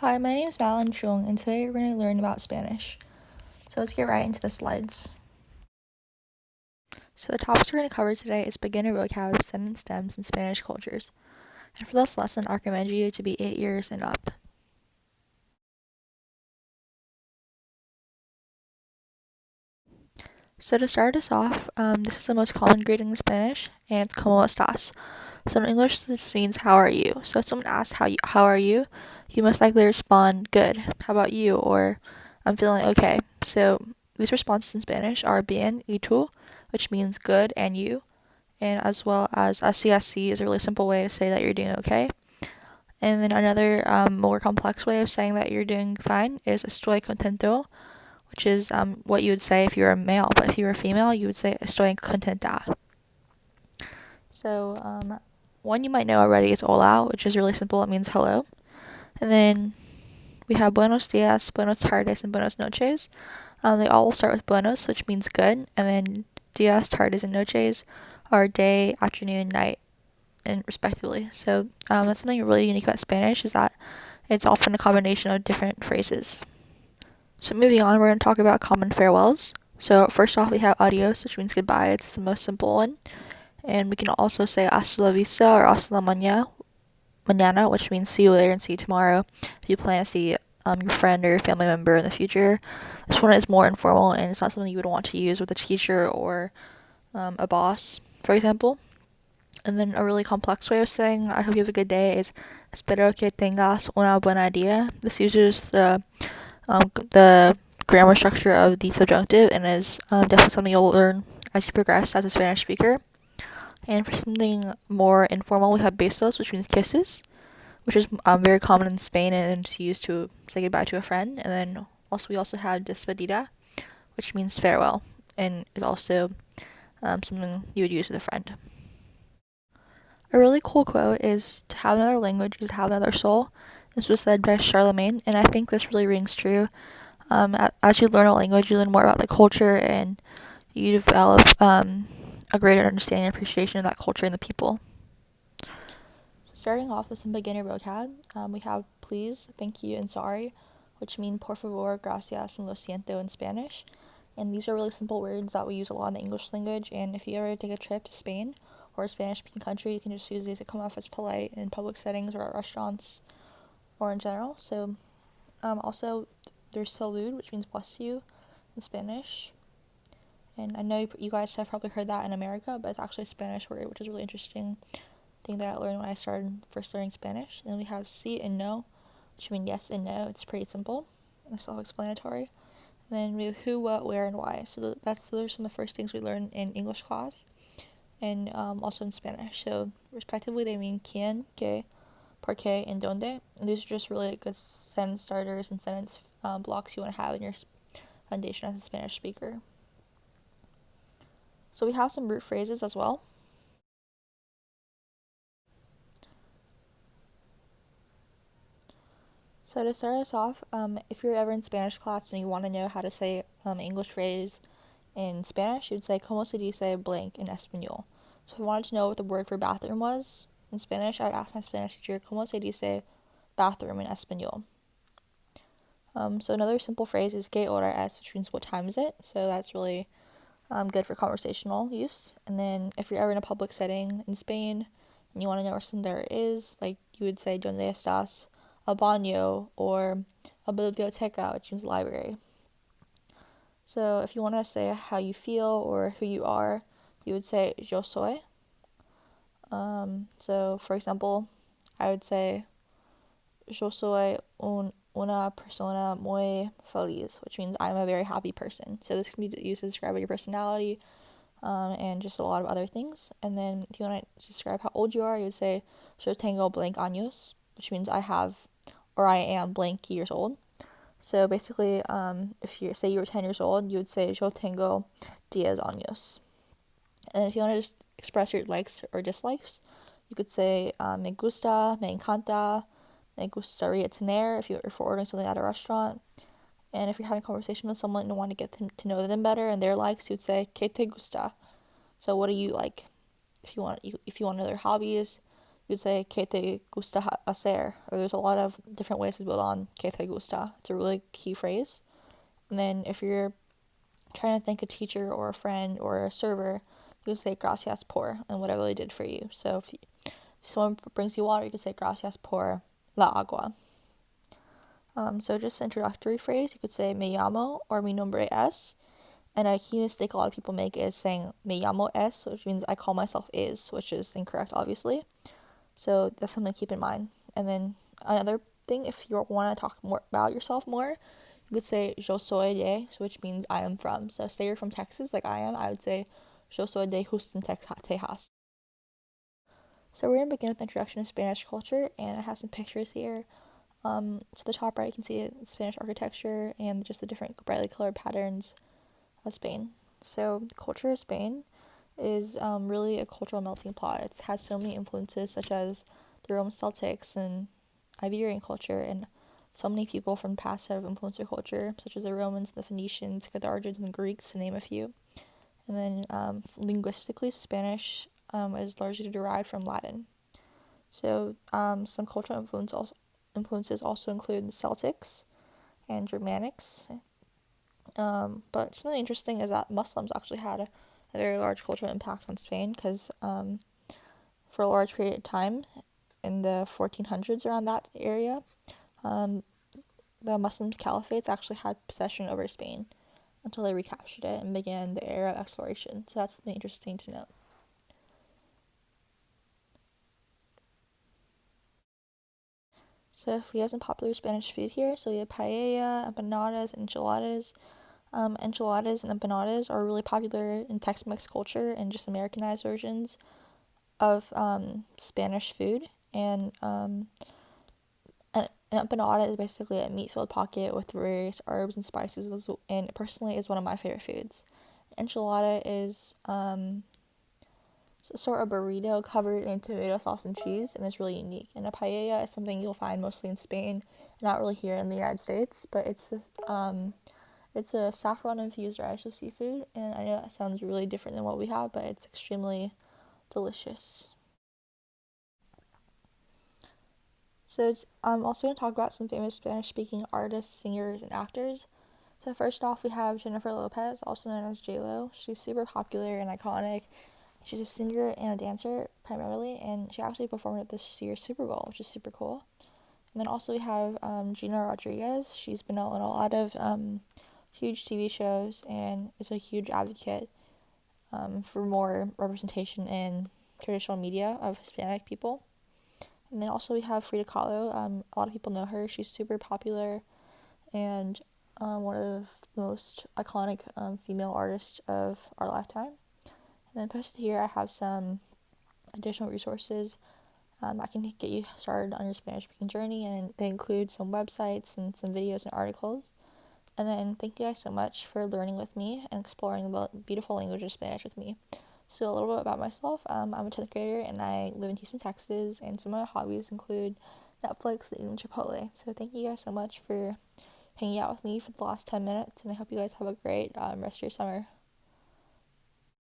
Hi, my name is Madeline Chung, and today we're going to learn about Spanish. So let's get right into the slides. So the topics we're going to cover today is beginner vocab, sentence stems, and Spanish cultures. And for this lesson, I recommend you to be 8 years and up. So to start us off, this is the most common greeting in Spanish, and it's "Cómo estás?" So in English, this means "How are you?" So if someone asks how are you, you most likely respond "Good." How about you? Or "I'm feeling okay." So these responses in Spanish are "Bien y tú," which means good and you, and as well as así así is a really simple way to say that you're doing okay. And then another more complex way of saying that you're doing fine is "Estoy contento," which is what you would say if you were a male, but if you were a female, you would say "Estoy contenta." So one you might know already is "Hola," which is really simple. It means hello. And then we have "Buenos dias," "Buenos tardes," and "Buenos noches." They all will start with "buenos," which means good, and then "dias," "tardes," and "noches" are day, afternoon, night, and respectively. So that's something really unique about Spanish is that it's often a combination of different phrases. So moving on, we're going to talk about common farewells. So first off, we have adios, which means goodbye. It's the most simple one. And we can also say hasta la vista or hasta la mañana, which means see you later and see you tomorrow. If you plan to see your friend or your family member in the future, this one is more informal and it's not something you would want to use with a teacher or a boss, for example. And then a really complex way of saying I hope you have a good day is espero que tengas una buena día. This uses the grammar structure of the subjunctive and is definitely something you'll learn as you progress as a Spanish speaker. And for something more informal, we have besos, which means kisses, which is very common in Spain and it's used to say goodbye to a friend. And then we also have despedida, which means farewell, and is also something you would use with a friend. A really cool quote is to have another language is to have another soul. This was said by Charlemagne, and I think this really rings true. As you learn a language, you learn more about the culture, and you develop a greater understanding and appreciation of that culture and the people. So starting off with some beginner vocab, we have please, thank you, and sorry, which mean por favor, gracias, and lo siento in Spanish. And these are really simple words that we use a lot in the English language. And if you ever take a trip to Spain or a Spanish-speaking country, you can just use these to come off as polite in public settings or at restaurants or in general. So also, there's salud, which means bless you in Spanish. And I know you guys have probably heard that in America, but it's actually a Spanish word, which is really interesting thing that I learned when I started first learning Spanish. And then we have sí and no, which mean yes and no. It's pretty simple and self-explanatory. And then we have who, what, where, and why. So those are some of the first things we learn in English class and also in Spanish. So respectively, they mean quién, qué, por qué, and dónde. And these are just really good sentence starters and sentence blocks you want to have in your foundation as a Spanish speaker. So we have some root phrases as well. So to start us off, if you're ever in Spanish class and you want to know how to say English phrase in Spanish, you'd say "Cómo se dice blank" in español. So if I wanted to know what the word for bathroom was in Spanish, I'd ask my Spanish teacher, "Cómo se dice bathroom in español?" So another simple phrase is "¿Qué hora es?", which means "what time is it?" So that's really good for conversational use. And then if you're ever in a public setting in Spain and you want to know where something there is, like you would say "¿Dónde estás?", "el baño," or "a biblioteca," which means library. So if you want to say how you feel or who you are, you would say "yo soy." So for example, I would say "yo soy una persona muy feliz," which means I'm a very happy person. So this can be used to describe your personality and just a lot of other things. And then if you want to describe how old you are, you would say "yo tengo blank años," which means I have or I am blank years old. So basically, if you say you were 10 years old, you would say "yo tengo 10 años." And if you want to just express your likes or dislikes, you could say "me gusta," "me encanta," "me gustaría tener" if you're ordering something at a restaurant. And if you're having a conversation with someone and want to get to know them better and their likes, you'd say "¿Qué te gusta?" So what do you like? If you want to know their hobbies, you'd say que te gusta hacer, or there's a lot of different ways to build on que te gusta. It's a really key phrase. And then if you're trying to thank a teacher or a friend or a server, you could say gracias por and what I really did for you. So if someone brings you water, you could say gracias por la agua. So just introductory phrase, you could say me llamo or mi nombre es. And a key mistake a lot of people make is saying me llamo es, which means I call myself is, which is incorrect, obviously. So that's something to keep in mind. And then another thing, if you want to talk more about yourself more, you could say yo soy de, which means I am from. So say you're from Texas, like I am, I would say yo soy de Houston, Texas. So we're going to begin with the introduction to Spanish culture, and I have some pictures here. To the top right, you can see Spanish architecture and just the different brightly colored patterns of Spain. So the culture of Spain is really a cultural melting pot. It has so many influences, such as the Roman Celtics and Iberian culture, and so many people from the past have influenced their culture, such as the Romans, the Phoenicians, Carthaginians, and the Greeks, to name a few. And then linguistically, Spanish is largely derived from Latin. So some cultural influences also include the Celtics and Germanics. But something interesting is that Muslims actually had a very large cultural impact on Spain, because for a large period of time in the 1400s, around that area, the Muslim caliphates actually had possession over Spain until they recaptured it and began the era of exploration. So that's something interesting to note. So if we have some popular Spanish food here, so we have paella, empanadas, enchiladas. Enchiladas and empanadas are really popular in Tex-Mex culture and just Americanized versions of Spanish food. And an empanada is basically a meat-filled pocket with various herbs and spices, and personally is one of my favorite foods. Enchilada is sort of burrito covered in tomato sauce and cheese, and it's really unique. And a paella is something you'll find mostly in Spain, not really here in the United States, but it's a saffron infused rice with seafood, and I know that sounds really different than what we have, but it's extremely delicious. So I'm also going to talk about some famous Spanish-speaking artists, singers, and actors. So first off, we have Jennifer Lopez, also known as J-Lo. She's super popular and iconic. She's a singer and a dancer primarily, and she actually performed at this year's Super Bowl, which is super cool. And then also we have Gina Rodriguez. She's been on a lot of huge TV shows and is a huge advocate for more representation in traditional media of Hispanic people. And then also we have Frida Kahlo. A lot of people know her. She's super popular and one of the most iconic female artists of our lifetime. And then posted here I have some additional resources that can get you started on your Spanish speaking journey, and they include some websites and some videos and articles. And then thank you guys so much for learning with me and exploring the beautiful language of Spanish with me. So a little bit about myself. I'm a 10th grader and I live in Houston, Texas, and some of my hobbies include Netflix and eating Chipotle. So thank you guys so much for hanging out with me for the last 10 minutes, and I hope you guys have a great rest of your summer.